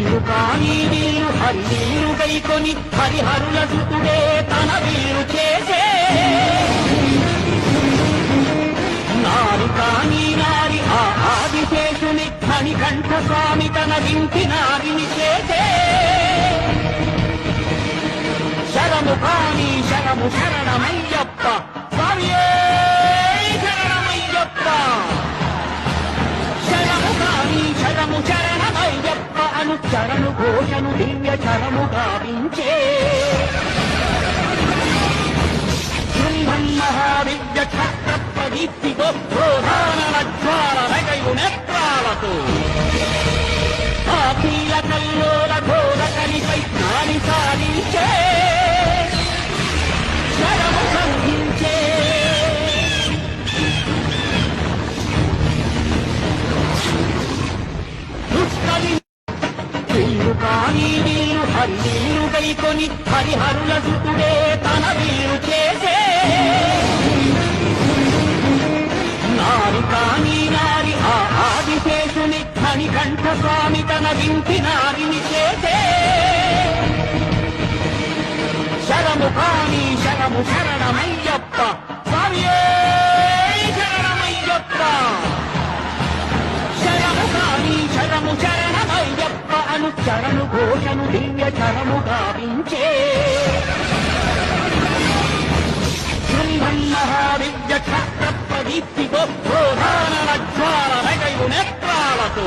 వీరు కాని వీరు హరివీరు గైకొని హరిహరుల సుతుడే తన వీరు చేసే నారి కాని నారి ఆ ఆదిశేషుని మణికంఠ స్వామి తన వింటి నారిని చేసే శరము కాని శరము శరణమయ్యప్ప స్వామియే శరణమయ్యప్ప శరము కాని శరము శరణమయ్యప్ప అను చరణు ఘోషను దివ్య చరము గావించే మహావిద్య ఛత్ర ప్రదీప్తితో ప్రధాన జ్వాల రగయు నేత్రాలతో ఆ కీల కల్లోల ఘోర కలిపై నాని సాధించే శరము సంధించే వీరు కాని వీరు హరివీరు గైకొని హరిహరుల సుతుడే తన వీరు చేసే నారి కాని నారి ఆ ఆదిశేషుని మణికంఠ స్వామి తన వింటి నారిని చేసే శరము కాని శరము శరణమయ్యప్ప స్వామియే శరణమయ్యప్ప శరము కాని శరము శరణమయ్యప్ప అను చరణు ఘోషను దివ్య చరము గావించే మహావిద్య ఛత్ర ప్రదీప్తితో ప్రధాన జ్వాల రగయు నేత్రాలతో